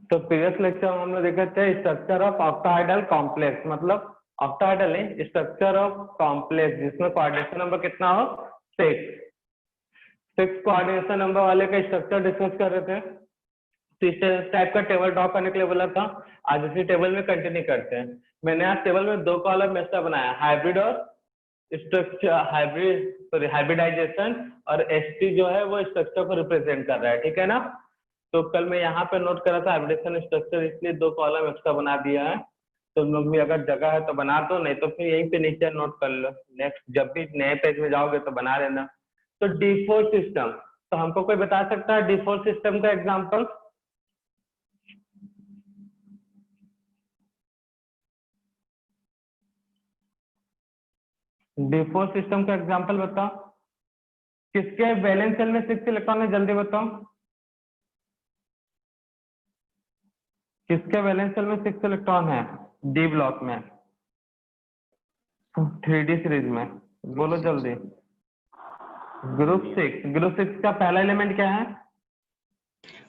तो previous lecture में हम लोग देखे थे स्ट्रक्चर ऑफ ऑक्टाहेड्रल कॉम्प्लेक्स, मतलब ऑक्टाहेड्रल नहीं, स्ट्रक्चर ऑफ कॉम्प्लेक्स जिसमें कोऑर्डिनेशन नंबर कितना हो 6 कोऑर्डिनेशन नंबर वाले का स्ट्रक्चर डिस्कस कर रहे थे। तो इस टाइप का टेबल ड्रॉ करने के लिए बोला था। आज इसी टेबल में कंटिन्यू करते हैं। मैंने आज टेबल में 2 कॉलम ऐसा बनाया, हाइब्रिड और स्ट्रक्चर, हाइब्रिडाइजेशन, और एसटी जो है वो स्ट्रक्चर को रिप्रेजेंट कर रहा है, ठीक है ना। तो कल मैं यहाँ पे नोट करा था हाइब्रिडेशन स्ट्रक्चर, इसलिए 2 कॉलम एक्स्ट्रा बना दिया है। तो लोग भी अगर जगह है तो बना दो, नहीं तो फिर यहीं पे नीचे नोट कर लो। नेक्स्ट जब भी नए पेज में जाओगे तो बना लेना। तो D4 सिस्टम, तो हमको कोई बता सकता है D4 सिस्टम का एग्जाम्पल? D4 सिस्टम का एग्जाम्पल बताओ। किसके वैलेंस शेल में 6 इलेक्ट्रॉन है, जल्दी बताओ। किसके वैलेंस शेल में 6 इलेक्ट्रॉन है डी ब्लॉक में 3D सीरीज में? बोलो जल्दी। ग्रुप 6 का पहला एलिमेंट क्या है?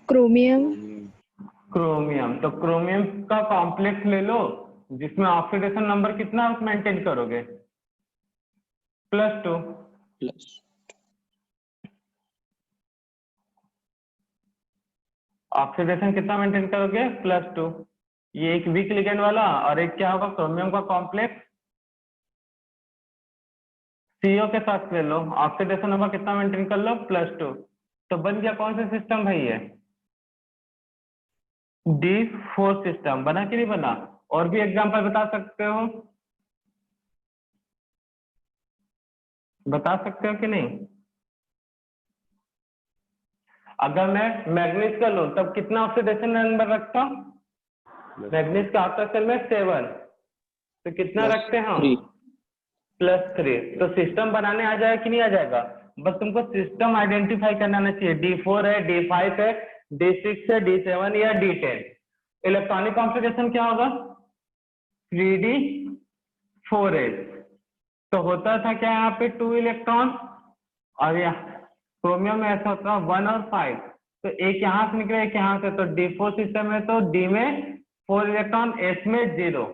क्रोमियम। क्रोमियम। तो क्रोमियम का कॉम्प्लेक्स ले लो जिसमें ऑक्सीडेशन नंबर कितना मेंटेन करोगे? +2। ऑक्सीडेशन कितना मेंटेन करोगे? +2। ये एक वीक लिगेंड वाला, और एक क्या होगा क्रोमियम का कॉम्प्लेक्स CO के साथ ले लो, ऑक्सीडेशन नंबर कितना मेंटेन कर लो? +2। तो बन गया कौन सा सिस्टम भाई? है D4 सिस्टम। बना कि नहीं बना? और भी एग्जांपल बता सकते हो? बता सकते हो कि नहीं? अगर मैं मैग्नीज का लूं तब कितना ऑक्सीडेशन नंबर रखता हूं? मैग्नीज का आफ्टर सेल में 7, तो कितना रखते हैं हम? +3। तो सिस्टम बनाने आ जाएगा कि नहीं आ जाएगा? बस तुमको सिस्टम आइडेंटिफाई करना आना चाहिए। D4 है, D5 है, D6 है, D7 या D10। इलेक्ट्रॉनिक कॉन्फ़िगरेशन क्या होगा? 3D4H। तो होता था क्या यहाँ पे 2 इलेक्ट्रॉन, और यहाँ क्रोमियम में ऐसा होता है 1 और 5। तो एक यहाँ से निकले, एक यहाँ से। तो D4 सिस्टम है तो D में 4 इलेक्ट्रॉन, S में 0।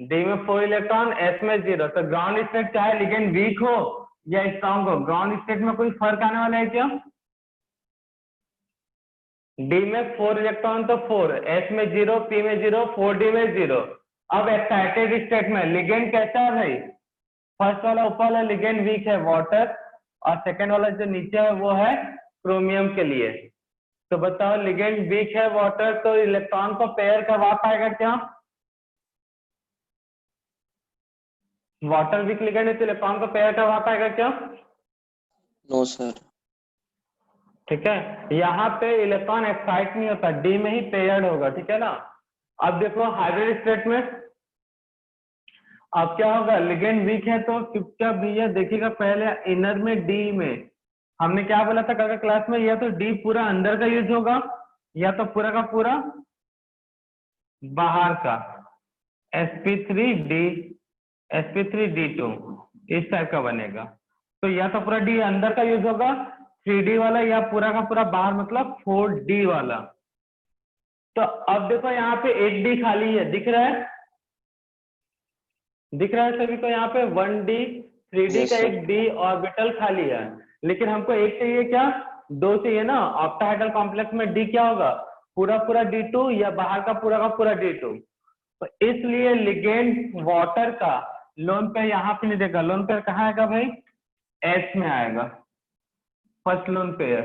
D में 4 इलेक्ट्रॉन, S में 0। तो ग्राउंड स्टेट चाहे लिगेंड वीक हो या स्ट्रांग हो, ग्राउंड स्टेट में कोई फर्क आने वाला है क्या? D में 4 इलेक्ट्रॉन तो 4, S में 0, P में 0, 4D में 0। अब एक्साइटेड स्टेट में लिगेंड कैसा है भाई? फर्स्ट वाला ऊपर वाला लिगेंड वीक है, वाटर, और सेकंड वाला जो नीचे है वो है क्रोमियम के लिए। तो बताओ लिगेंड वीक है वाटर, तो इलेक्ट्रॉन को पेयर करवा पाएगा क्या? वाटर वीक लिगेंड है तो इलेक्ट्रॉन को पेयर करवा पाएगा क्या? No sir. ठीक है, यहाँ पे इलेक्ट्रॉन एक्साइट नहीं होता, डी में ही पेयर्ड होगा, ठीक है ना। अब देखो हाइब्रिड स्टेट में अब क्या होगा? लिगेंड वीक है तो चुपचाप भैया देखिएगा, पहले इनर में डी में हमने क्या बोला था कल क्लास में, या तो डी पूरा अंदर का यूज होगा या तो पूरा का पूरा बाहर का। sp3d sp3d2 इस टाइप का बनेगा। तो या तो पूरा डी अंदर का यूज होगा 3D वाला, या पूरा का पूरा बाहर मतलब 4D वाला। तो अब देखो यहाँ पे एक डी खाली है, दिख रहा है? दिख रहा है सभी को? यहाँ पे 1D 3D Yes, का sir. एक डी ऑर्बिटल खाली है, लेकिन हमको एक चाहिए क्या? 2 चाहिए ना। ऑक्टाहेड्रल कॉम्प्लेक्स में डी क्या होगा? पूरा पूरा D2 या बाहर का पूरा D2। तो इसलिए लिगेंड वाटर का लोन पेयर यहाँ पे नहीं देगा। लोन पेयर कहाँ आएगा भाई? S में आएगा। First lone pair,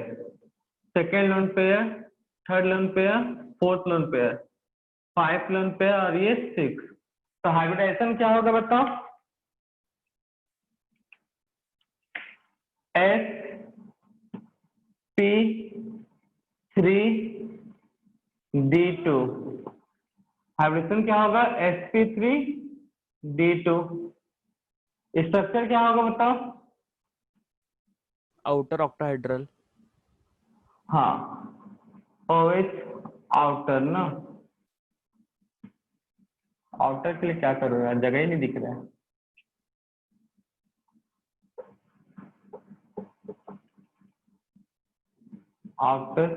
second lone pair, third lone pair, fourth lone pair, 5 lone pair, और ये 6। तो हाइब्रिडाइजेशन क्या होगा बताओ? sp3d2। हाइब्रिडेशन क्या होगा? sp3d2। स्ट्रक्चर क्या होगा बताओ? Outer octahedral. हाँ, OH आउटर ना। आउटर के लिए क्या करो यार, जगह ही नहीं दिख रहा है। आउटर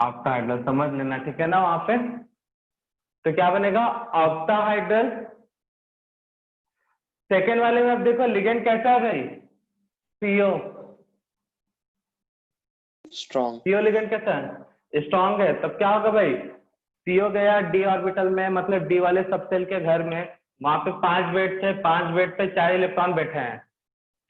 ऑक्टाहाइड्रल समझ लेना, ठीक है ना वहां पे। तो क्या बनेगा ऑक्टाहाइड्रल। सेकेंड वाले में अब देखो लिगेंड कैसा है भाई, सीओ। Strong. सीओ लिगेंड कैसा है, स्ट्रॉन्ग है। तब क्या होगा भाई, सीओ गया डी ऑर्बिटल में, मतलब डी वाले सब सेल के घर में, वहां पे 5 बेड थे, 5 बेड पे 4 इलेक्ट्रॉन बैठे हैं,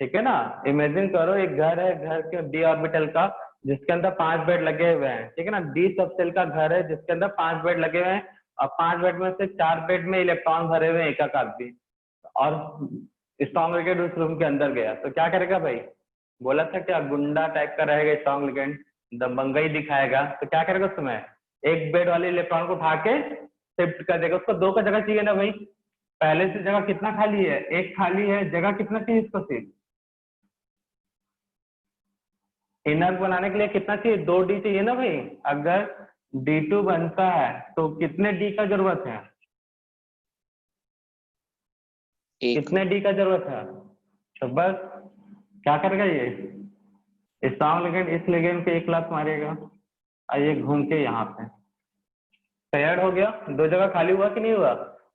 ठीक है ना। इमेजिन करो एक घर है, घर के डी ऑर्बिटल का, जिसके अंदर 5 बेड लगे हुए हैं, ठीक है ना। डी सब सेल का घर है जिसके अंदर 5 बेड लगे हुए हैं, और 5 बेड में से 4 बेड में इलेक्ट्रॉन भरे हुए हैं एकाकार भी, और स्ट्रॉन्ग लिगेंड उस रूम के अंदर गया, तो क्या करेगा भाई, बोला था क्या गुंडा टाइप का रहेगा स्ट्रॉन्ग लिगेंड, दबंगई दिखाएगा। तो क्या करेगा उस समय, एक बेड वाले इलेक्ट्रॉन को उठा के शिफ्ट कर देगा। उसको 2 का जगह चाहिए ना भाई, पहले से जगह कितना खाली है, 1 खाली है, जगह कितना चाहिए इसको, सिर्फ इनर बनाने के लिए कितना चाहिए, 2 डी चाहिए ना भाई। अगर D2 बनता है तो कितने डी का जरूरत है, एक. कितने डी का जरूरत है। तो बस क्या करेगा ये स्ट्रॉन्ग लिगेंड, इस लिगेंड पे 1 लात मारेगा, और ये घूम के यहाँ पे तैयार हो गया। 2 जगह खाली हुआ कि नहीं हुआ।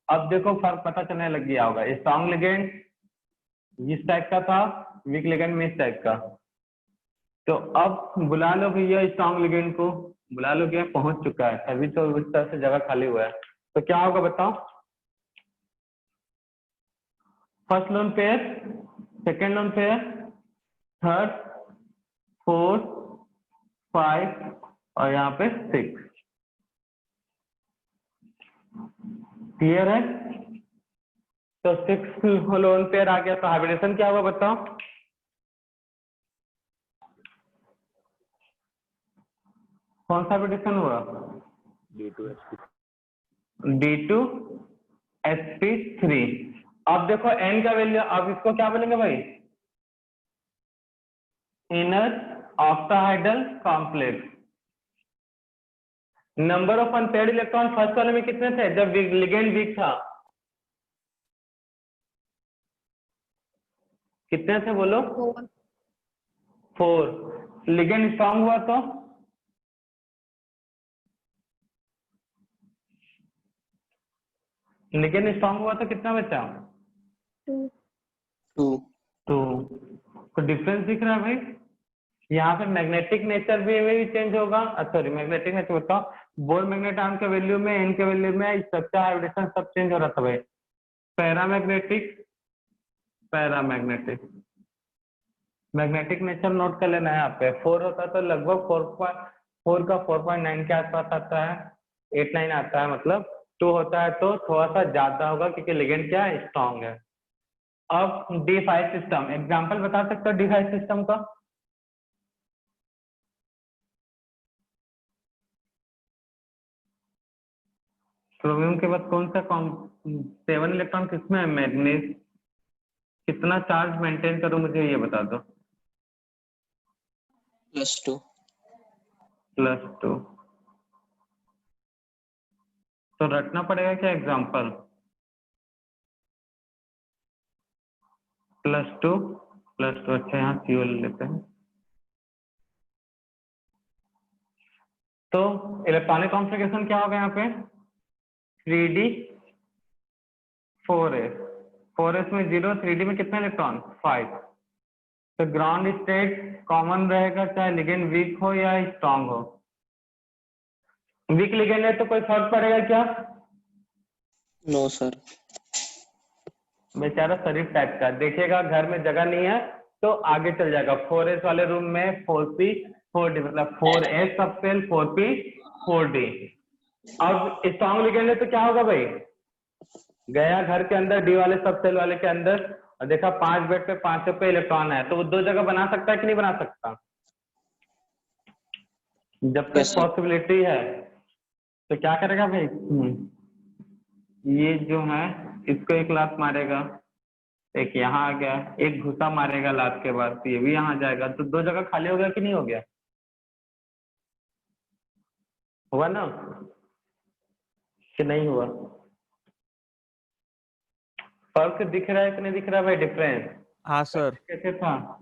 अब देखो फर्क पता चलने लग गया होगा, स्ट्रॉन्ग लिगेंड इस टाइप का था, वीक लिगेंड में इस टाइप का। तो अब बुला लो भैया स्ट्रॉन्ग लिगेंड को, बुला लो, क्या पहुंच चुका है, अभी तो उस तरह से जगह खाली हुआ है। तो क्या होगा बताओ, first lone pair, second lone pair, third, fourth, 5 और यहाँ पे 6। क्लियर है। तो 6 लोन पेयर आ गया, तो हाइब्रिडेशन क्या होगा बताओ, कौन सा हाइब्रिडेशन हुआ, D2sp3। अब देखो n का वैल्यू, अब इसको क्या बोलेंगे भाई, inner octahedral complex. Number of unpaired electron first वाले में कितने थे जब लिगेंड वीक था, कितने थे बोलो, 4। लिगेंड स्ट्रॉन्ग हुआ तो लिगेंड स्ट्रॉन्ग हुआ तो कितना बचा, 2. 2। तो डिफरेंस दिख रहा है भाई, यहाँ पे मैग्नेटिक नेचर भी चेंज होगा। सॉरी मैग्नेटिक नेचर बताओ, बोर मैग्नेट आर्म के वैल्यू में, एन के वैल्यू में स्ट्रक्चर हाइब्रिडेशन सब चेंज हो रहा था भाई। Paramagnetic, paramagnetic, magnetic nature note कर लेना है यहाँ पे। 4 होता है तो लगभग 4 का 4.9 के आसपास आता है, 8-9 आता है, मतलब 2 होता है तो थोड़ा सा ज्यादा होगा क्योंकि लिगेंड क्या है, स्ट्रॉन्ग है। अब D5 सिस्टम, एग्जाम्पल बता सकते हो D5 सिस्टम का, क्रोमियम के बाद कौन सा 7 इलेक्ट्रॉन किसमें है, मैग्नीज। कितना चार्ज मेंटेन करूं मुझे ये बता दो, +2. +2। तो रटना पड़ेगा क्या एग्जाम्पल, +2 +2। अच्छा यहाँ CO ले लेते हैं। तो इलेक्ट्रॉनिक कॉन्फ़िगरेशन क्या होगा यहाँ पे, 3d 4s, 4s में 0, 3d में कितने इलेक्ट्रॉन, 5। तो ग्राउंड स्टेट कॉमन रहेगा चाहे लिगेंड वीक हो या स्ट्रांग हो। वीक लिगेंड है तो कोई फर्क पड़ेगा क्या, No sir. बेचारा शरीफ टाइप का देखेगा, घर में जगह नहीं है तो आगे चल जाएगा। 4s वाले रूम में 4p 4d, मतलब 4s सब सेल, 4p 4d। अब स्ट्रॉन्ग लिगेंड है तो क्या होगा भाई, गया घर के अंदर डी वाले सब सेल वाले के अंदर और देखा 5 बेड पे 5 पे इलेक्ट्रॉन है, तो वो 2 जगह बना सकता है कि नहीं बना सकता, जब Yes तक sir. पॉसिबिलिटी है। तो क्या करेगा भाई, ये जो है इसको 1 लात मारेगा, एक यहाँ आ गया, एक घुसा मारेगा लात के बाद, तो ये भी यहाँ जाएगा, तो 2 जगह खाली हो गया कि नहीं हो गया, हुआ ना कि नहीं हुआ। फर्क दिख रहा है कि नहीं दिख रहा है भाई, डिफरेंस। हाँ सर। कैसे था,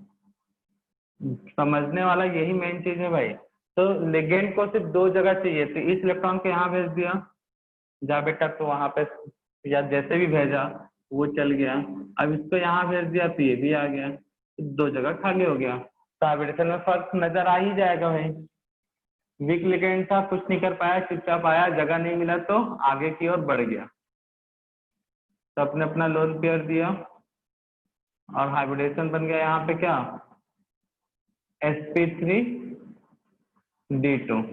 समझने वाला यही मेन चीज है भाई। तो लिगेंड को सिर्फ 2 जगह चाहिए, तो इस इलेक्ट्रॉन को यहाँ भेज दिया, जा बेटा, तो वहां पे या जैसे भी भेजा वो चल गया। अब इसको यहाँ भेज दिया तो ये भी आ गया, तो 2 जगह खाली हो गया। तो हाइब्रिडेशन में फर्क नजर आ ही जाएगा भाई। वीक लिगेंड था, कुछ नहीं कर पाया, चुपचाप आया, जगह नहीं मिला तो आगे की ओर बढ़ गया। तो अपने अपना लोन पेयर दिया और हाइब्रिडेशन बन गया यहाँ पे क्या, sp3d2।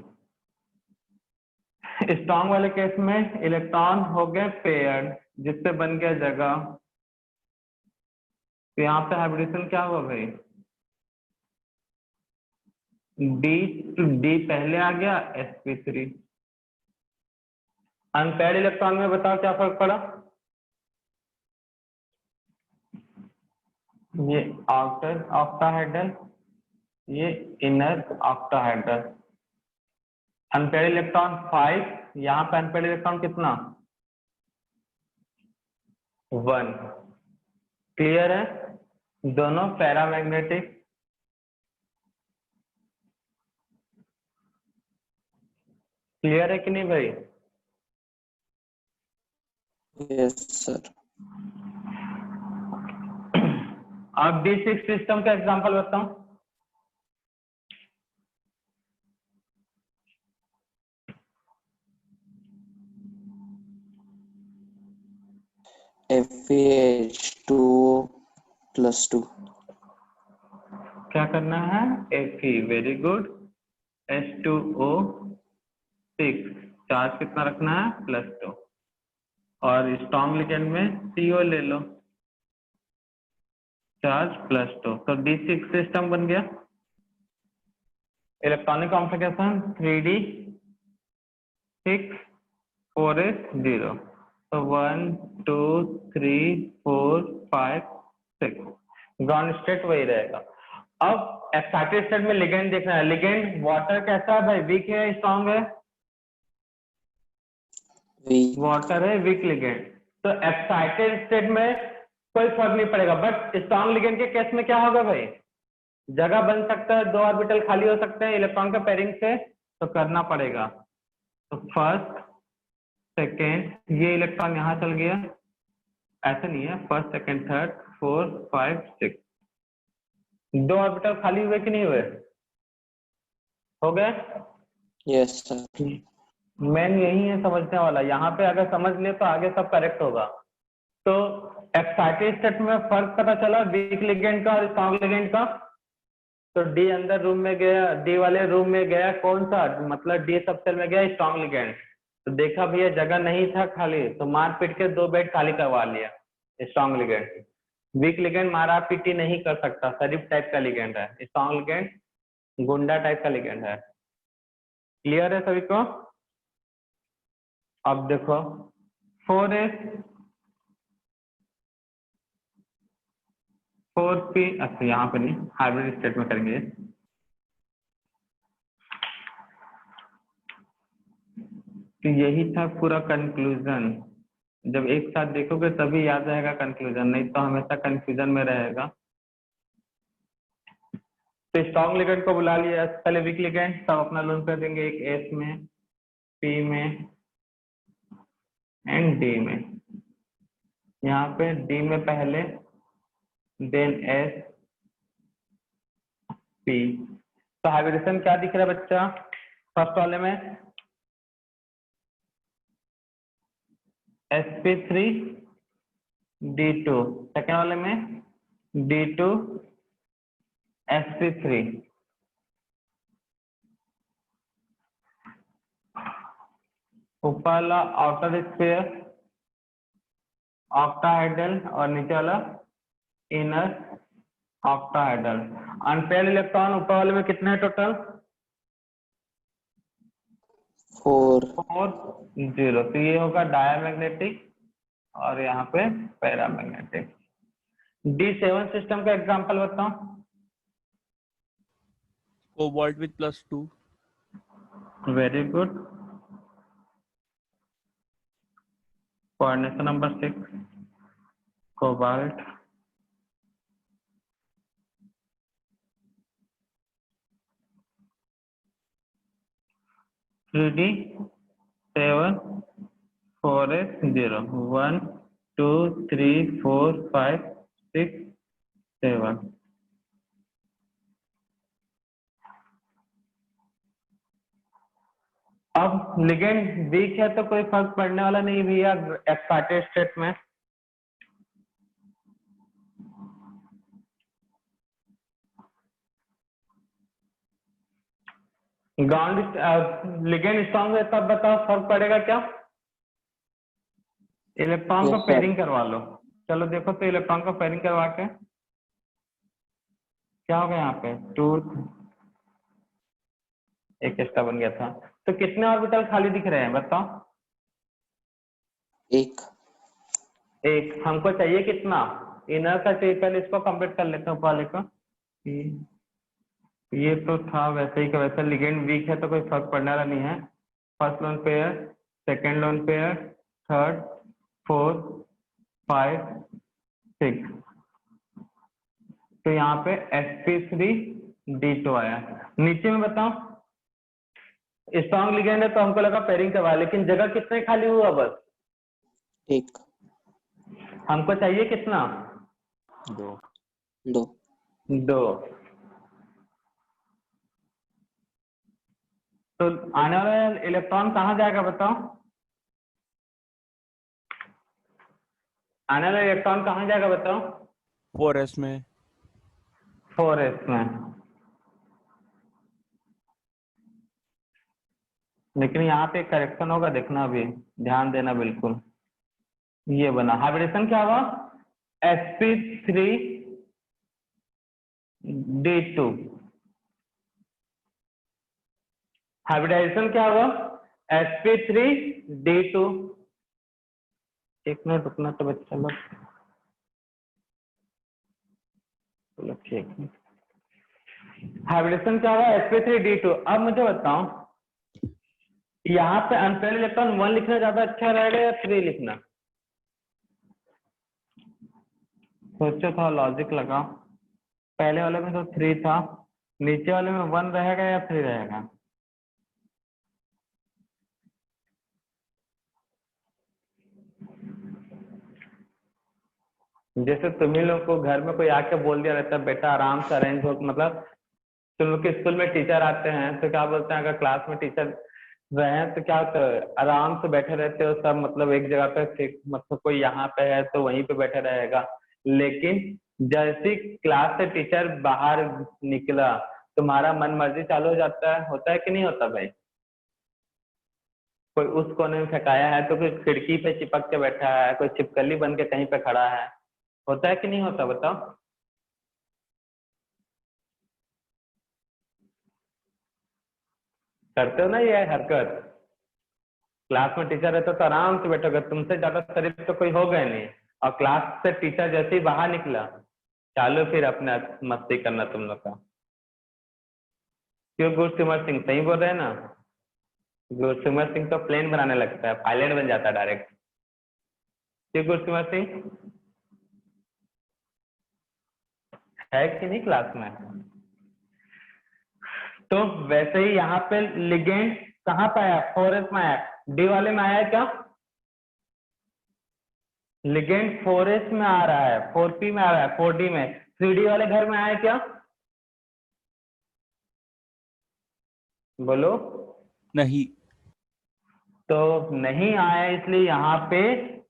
स्ट्रॉन्ग वाले केस में इलेक्ट्रॉन हो गए पेयर्ड, जिससे बन गया जगह। तो यहाँ पे हाइब्रिडेशन क्या हुआ भाई, D to D पहले आ गया, sp3। अनपेयर्ड इलेक्ट्रॉन में बताओ क्या फर्क पड़ा, ये आउटर ऑक्टाहेड्रल, ये इनर ऑक्टाहेड्रल। अनपेयर्ड इलेक्ट्रॉन 5, यहाँ पे अनपेयर्ड इलेक्ट्रॉन कितना, 1। क्लियर है, दोनों पैरामैग्नेटिक। क्लियर है कि नहीं भाई? Yes, sir. अब D6 सिस्टम का एग्जांपल बताऊं। FeH2O plus 2. क्या करना है, Fe, very good, H2O6, charge कितना रखना है, +2। और स्ट्रॉन्ग लिगेंड में CO ले लो, चार्ज +2, तो D6 सिस्टम बन गया। इलेक्ट्रॉनिक कॉन्फ़िगरेशन 3D6 4s0, तो 1 2 3 4 5 6, ग्राउंड स्टेट वही रहेगा। अब एक्साइटेड स्टेट में लिगेंड देखना है। लिगेंड वाटर कैसा है भाई, वीक है स्ट्रॉन्ग है, Weak. वाटर है, वीक लिगेंड। तो एक्साइटेड स्टेट में कोई फर्क नहीं पड़ेगा, बट स्ट्रॉन्ग लिगेंड के केस में क्या होगा भाई, जगह बन सकता है, 2 ऑर्बिटल खाली हो सकते हैं इलेक्ट्रॉन का पेयरिंग से, तो करना पड़ेगा। तो फर्स्ट सेकेंड, ये इलेक्ट्रॉन यहाँ चल गया, ऐसा नहीं है, फर्स्ट सेकेंड थर्ड 4 5 6, 2 ऑर्बिटल खाली हुए कि नहीं हुए, हो गए। Yes, sir. मेन यही है समझने वाला, यहाँ पे अगर समझ ले तो आगे सब करेक्ट होगा। तो एक्साइटेड स्टेट में फर्क पता चला वीक लिगेंड का और स्ट्रॉन्ग लिगेंड का। तो डी अंदर रूम में गया, डी वाले रूम में गया कौन सा, मतलब डी सब सेल में गया स्ट्रॉन्ग लिगेंड। तो देखा भैया जगह नहीं था खाली, तो मार पीट के 2 बेड खाली करवा लिया स्ट्रॉन्ग लिगेंड। वीक लिगेंड मारा पीटी नहीं कर सकता, शरीफ टाइप का लिगेंड है, स्ट्रॉन्ग लिगेंड गुंडा टाइप का लिगेंड है। क्लियर है सभी को? अब देखो 4s 4p, अच्छा यहाँ पे नहीं, हाइब्रिड स्टेट में करेंगे। तो यही था पूरा कंक्लूजन। जब एक साथ देखोगे तभी याद रहेगा कंक्लूजन, नहीं तो हमेशा कंफ्यूजन में रहेगा। तो स्ट्रॉन्ग लिगेंड को बुला लिया, पहले वीक लिगेंड सब अपना लोन कर देंगे, एक एस में, पी में एंड डी में। यहाँ पे डी में पहले, देन एस पी। तो हाइब्रिडेशन क्या दिख रहा है बच्चा, फर्स्ट वाले में sp3 d2, सेकेंड वाले में d2 sp3। ऊपर वाला आउटर स्फीयर ऑक्टाहेड्रल और नीचे वाला इनर ऑक्टाहेड्रल। अनपेयर्ड इलेक्ट्रॉन ऊपर वाले में कितने हैं टोटल, 4. 4 0, तो ये होगा डायमैग्नेटिक और यहाँ पे पैरामैग्नेटिक। D7 सिस्टम का एग्जांपल बताओ। Cobalt with +2. Very good, coordination number 6 cobalt. 3d 7 4s 0 1 2 3 4 5 6 7। अब लिगेंड वीक है तो कोई फर्क पड़ने वाला नहीं भैया एक्साइटेड स्टेट में। ग्राउंड लिगेंड स्ट्रॉन्ग है तब बताओ फर्क पड़ेगा क्या? इलेक्ट्रॉन को Yes, sir. पेयरिंग करवा लो। चलो देखो तो इलेक्ट्रॉन को पेयरिंग करवा के क्या होगा यहाँ पे 2 एक एक्स्ट्रा बन गया था। तो कितने ऑर्बिटल खाली दिख रहे हैं बताओ? एक एक। हमको चाहिए कितना? इनर का चाहिए। पहले इसको कंप्लीट कर लेते हैं ऊपर को। ये तो था वैसे ही का वैसा। लिगेंड वीक है तो कोई फर्क पड़ने वाला नहीं है। First lone pair, second lone pair, third, fourth, 5, 6। तो यहाँ पे sp3d2 आया। नीचे में बताओ स्ट्रॉन्ग लिगेंड है तो हमको लगा पेयरिंग करवा, लेकिन जगह कितने खाली हुआ बस? एक हमको चाहिए कितना? 2 2। तो आने वाला इलेक्ट्रॉन कहाँ जाएगा बताओ? आने वाला इलेक्ट्रॉन कहाँ जाएगा बताओ? 4s में। 4s में। लेकिन यहाँ पे करेक्शन होगा, देखना अभी ध्यान देना बिल्कुल। ये बना हाइब्रिडेशन क्या हुआ? sp3d2। हाइब्रिडाइजेशन क्या हुआ? sp3d2। एक मिनट रुकना तो बच्चा लोग। चलो ठीक है। हाइब्रिडेशन क्या हुआ? sp3d2। अब मुझे बताओ यहाँ पे अनपेयर्ड इलेक्ट्रॉन 1 लिखना ज्यादा अच्छा रहेगा या 3 लिखना? सोचो थोड़ा लॉजिक लगाओ। पहले वाले में तो 3 था, नीचे वाले में 1 रहेगा या 3 रहेगा? जैसे तुम्ही लोग को घर में कोई आके बोल दिया रहता है बेटा आराम से अरेंज हो, मतलब तुम लोग के स्कूल में टीचर आते हैं तो क्या बोलते हैं? अगर क्लास में टीचर रहे तो क्या होता है? आराम से बैठे रहते हो सब, मतलब एक जगह पे, मतलब कोई यहाँ पे है तो वहीं पे बैठे रहेगा। लेकिन जैसे क्लास से टीचर बाहर निकला तुम्हारा मन मर्जी चालू हो जाता है। होता है कि नहीं होता भाई? कोई उस कोने में फेंकाया है तो कोई खिड़की पे चिपक के बैठा है, कोई छिपकली बन के कहीं पे खड़ा है। होता है कि नहीं होता बताओ? करते हो ना ये हरकत? क्लास में टीचर रहता तो आराम से बैठोगे, तुमसे ज्यादा शरीफ तो कोई होगा ही नहीं। और क्लास से टीचर जैसे ही बाहर निकला चालू फिर अपने मस्ती करना तुम लोग का। क्यों गुरसिमर सिंह सही बोल रहे हैं ना? गुरसिमर सिंह तो प्लेन बनाने लगता है, पायलट बन जाता है डायरेक्ट। क्यों गुरसिमर सिंह? है कि नहीं क्लास में? तो वैसे ही यहाँ पे लिगेंड कहाँ पे आया? 4s में आया। डी वाले में आया क्या? लिगेंड 4s में आ रहा है, 4p में आ रहा है, 4d में। 3d वाले घर में आया क्या? बोलो। नहीं। तो नहीं आया, इसलिए यहाँ पे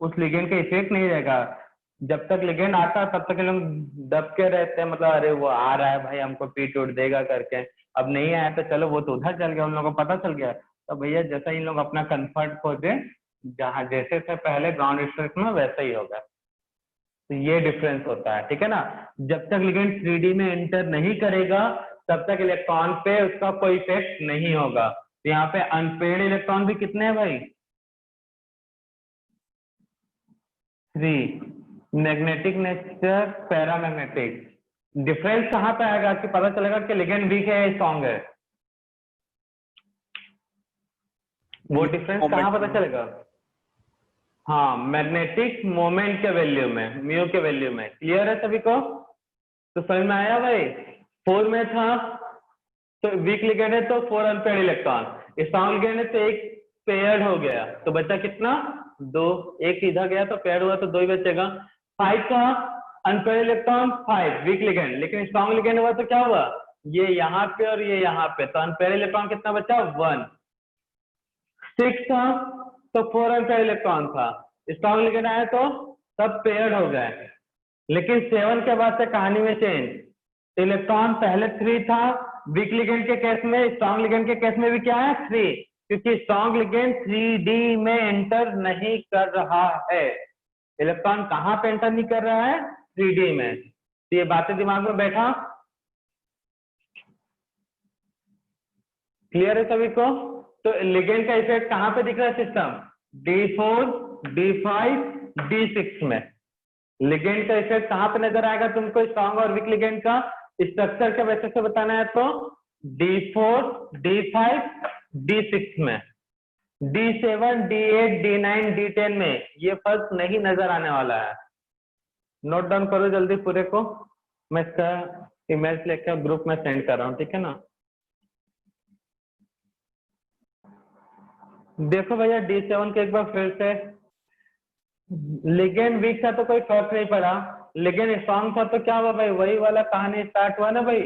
उस लिगेंड का इफेक्ट नहीं रहेगा। जब तक लिगेंड आता है तब तक लोग दब के रहते हैं, मतलब अरे वो आ रहा है भाई हमको पीट उठ देगा करके। अब नहीं आया तो चलो वो तो उधर चल गया, उन लोगों को पता चल गया। तो भैया जैसा इन लोग अपना कंफर्ट खोजे, जहाँ जैसे थे पहले ग्राउंड स्टेट में वैसा ही होगा। तो ये डिफरेंस होता है, ठीक है ना? जब तक लिगेंड 3D में एंटर नहीं करेगा तब तक इलेक्ट्रॉन पे उसका कोई इफेक्ट नहीं होगा। तो यहाँ पे अनपेयर्ड इलेक्ट्रॉन भी कितने हैं भाई? 3। Magnetic nature, paramagnetic. डिफरेंस कहाँ पे आएगा कि पता चलेगा कि लिगेंड वीक है या स्ट्रॉन्ग है? वो डिफरेंस कहाँ पता चलेगा? हाँ, मैग्नेटिक मोमेंट के वैल्यू में, म्यू के वैल्यू में। क्लियर है सभी को? तो समझ में आया भाई? 4 में था तो वीक लिगेंड है तो 4 अनपेयर्ड इलेक्ट्रॉन, स्ट्रॉन्ग लिगेंड है तो एक पेयर्ड हो गया, तो बचा कितना 2, एक इधर गया तो पेयर्ड हुआ तो 2 ही बचेगा। 5 का अनपेयर्ड इलेक्ट्रॉन 5 वीक लिगेंड, लेकिन स्ट्रॉन्ग लिगेंड हुआ तो क्या हुआ, ये यहाँ पे और ये यहाँ पे, तो अनपेयर्ड इलेक्ट्रॉन कितना बचा 1। 6 था तो 4 अनपेयर्ड इलेक्ट्रॉन था, स्ट्रॉन्ग लिगेंड आया तो सब पेयर्ड हो गए। लेकिन 7 के बाद से कहानी में चेंज, इलेक्ट्रॉन पहले 3 था, वीक लिगेंड के केस में, स्ट्रॉन्ग लिगेंड के केस में भी क्या है 3, क्योंकि स्ट्रॉन्ग लिगेंड 3D में एंटर नहीं कर रहा है। इलेक्ट्रॉन कहां पे एंटर नहीं कर रहा है 3D में। तो ये बातें दिमाग में बैठा, क्लियर है सभी को। तो लिगेंड का इफेक्ट कहां पे दिख रहा है सिस्टम, D4 D5 D6 में। लिगेंड का इफेक्ट कहां पे नजर आएगा तुमको, स्ट्रॉन्ग और वीक लिगेंड का स्ट्रक्चर के बेसिस से बताना है तो D4 D5 D6 में। D7 D8 D9 D10 में ये फर्क नहीं नजर आने वाला है। नोट डाउन करो जल्दी पूरे को, मैं इसका इमेज लेकर ग्रुप में सेंड कर रहा हूँ, ठीक है ना। देखो भैया D7 के एक बार फिर से, लिगेंड वीक था तो कोई फर्क नहीं पड़ा, लिगेंड स्ट्रॉन्ग था तो क्या हुआ भाई, वही वाला कहानी स्टार्ट हुआ ना भाई।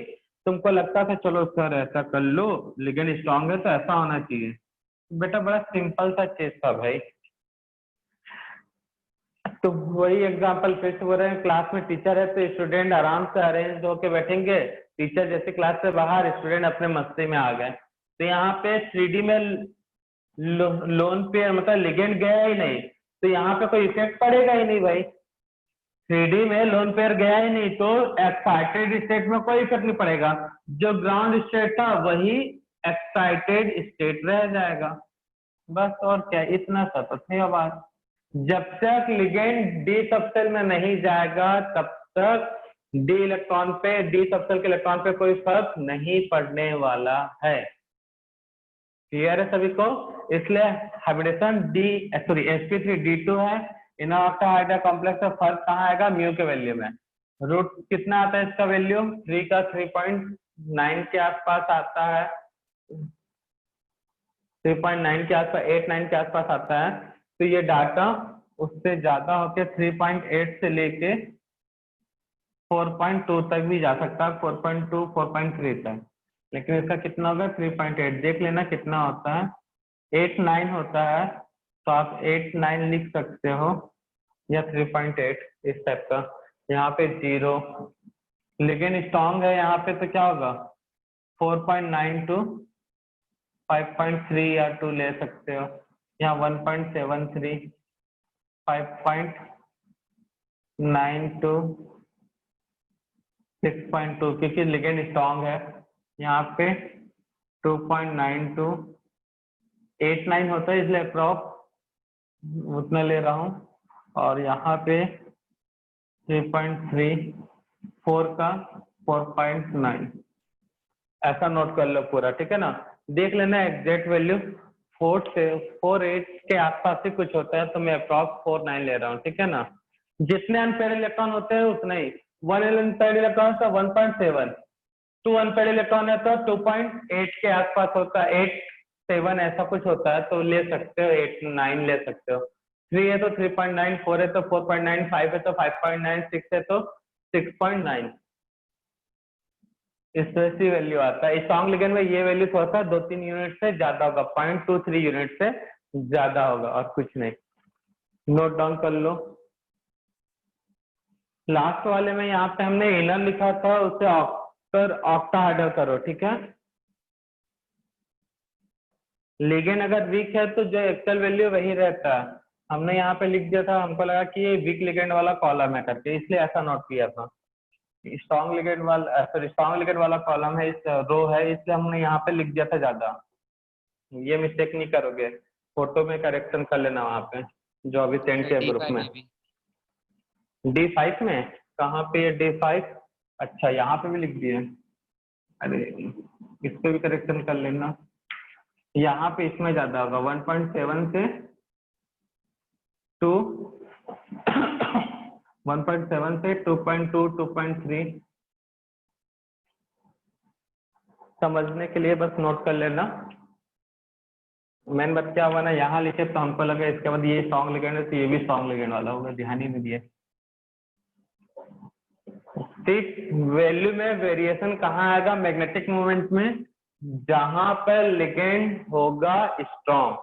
तुमको लगता था चलो सर ऐसा कर लो, लिगेंड स्ट्रॉन्ग है तो ऐसा होना चाहिए, बेटा बड़ा सिंपल सा चीज था भाई। तो वही एग्जांपल फिर से बोल रहे हैं, क्लास में टीचर है तो स्टूडेंट आराम से अरेंज होके बैठेंगे, टीचर जैसे क्लास से बाहर, स्टूडेंट अपने मस्ती में आ गए। तो यहाँ पे 3D में लोन पेयर मतलब लिगेंड गया ही नहीं, तो यहाँ पे कोई इफेक्ट पड़ेगा ही नहीं भाई। 3D में लोन पेयर गया ही नहीं तो एक्साइटेड स्टेट में कोई इफेक्ट नहीं पड़ेगा, जो ग्राउंड स्टेट था वही एक्साइटेड स्टेट रह जाएगा, बस और क्या, इतना सा तो थी बात। जब तक लिगेंड डी सबसेल में नहीं जाएगा तब तक डी इलेक्ट्रॉन पे, डी सबसेल के इलेक्ट्रॉन पे कोई फर्क नहीं पड़ने वाला है। क्लियर है सभी को। इसलिए हाइब्रिडेशन sp3d2 है, इनर ऑक्टाहाइड्रल कॉम्प्लेक्स का फर्क कहाँ आएगा, म्यू के वैल्यू में। रूट कितना आता है इसका वैल्यू, 3 का 3.9 के आसपास आता है, 3.9 के आसपास, 8-9 के आसपास आता है। तो ये डाटा उससे ज्यादा होके 3.8 से लेके 4.2 तक भी जा सकता है, 4.2 4.3 तक, लेकिन इसका कितना होगा 3.8, देख लेना कितना होता है। 8-9 होता है तो आप 8-9 लिख सकते हो या 3.8 इस टाइप का। यहाँ पे 0, लेकिन स्ट्रॉन्ग है यहाँ पे तो क्या होगा 4.9 to 5.3 या 2 ले सकते हो, यहाँ 1.73, 5.9 to 6.2, क्योंकि लिगेंड स्ट्रॉन्ग है। यहाँ पे 2.9 to 8-9 होता है, इसलिए अप्रॉक्स उतना ले रहा हूँ, और यहाँ पे 3.3, 4 का 4.9, ऐसा नोट कर लो पूरा, ठीक है ना। देख लेना एग्जैक्ट वैल्यू 4 से 4.8 के आसपास ही कुछ होता है, तो मैं अप्रॉक्स 4.9 ले रहा हूँ, ठीक है ना। जितने अनपेयर्ड इलेक्ट्रॉन होते हैं उतने ही, 1 अनपेयर्ड इलेक्ट्रॉन का 1.7, 2 अनपेयर्ड इलेक्ट्रॉन है तो 2.8 के आसपास होता है, 8-7 ऐसा कुछ होता है, तो ले सकते हो 8-9 ले सकते हो। 3 है तो 3.9, 4 है तो 4.9, 5 है तो 5.9, 6 है तो 6.9, इससे वैल्यू आता है। स्ट्रॉन्ग लिगेंड में ये वैल्यू थोड़ा सा 2-3 यूनिट से ज्यादा होगा, 0.23 यूनिट से ज्यादा होगा और कुछ नहीं। नोट डाउन कर लो। लास्ट वाले में यहाँ पे हमने इनर लिखा था, उसे ऑक्टाहाइड्रल करो, ठीक है। लिगेंड अगर वीक है तो जो एक्चुअल वैल्यू वही रहता है, हमने यहाँ पे लिख दिया था, हमको लगा कि ये वीक लिगेंड वाला कॉलम है करके, इसलिए ऐसा नोट किया था। स्ट्रॉन्ग लिगेंड वाला, सॉरी स्ट्रॉन्ग लिगेंड वाला कॉलम है, इस रो है, इसलिए हमने यहाँ पे लिख दिया था ज्यादा। ये मिस्टेक नहीं करोगे, फोटो में करेक्शन कर लेना वहाँ पे जो अभी सेंड किया ग्रुप में। D5 में कहाँ पे है D5, अच्छा यहाँ पे भी लिख दिए, अरे इस पे भी करेक्शन कर लेना। यहाँ पे इसमें ज्यादा होगा, 1.7 से 2 1.7 से 2.2 2.3, समझने के लिए बस नोट कर लेना। मैंने बत क्या हुआ ना, यहाँ लिखे तो हमको लगा इसके बाद ये सॉन्ग लिखेंगे तो ये भी सॉन्ग लिखने वाला होगा, ध्यान ही नहीं दिए। ठीक, वैल्यू में वेरिएशन कहाँ आएगा मैग्नेटिक मोमेंट में, जहां पर लिगेंड होगा स्ट्रॉन्ग।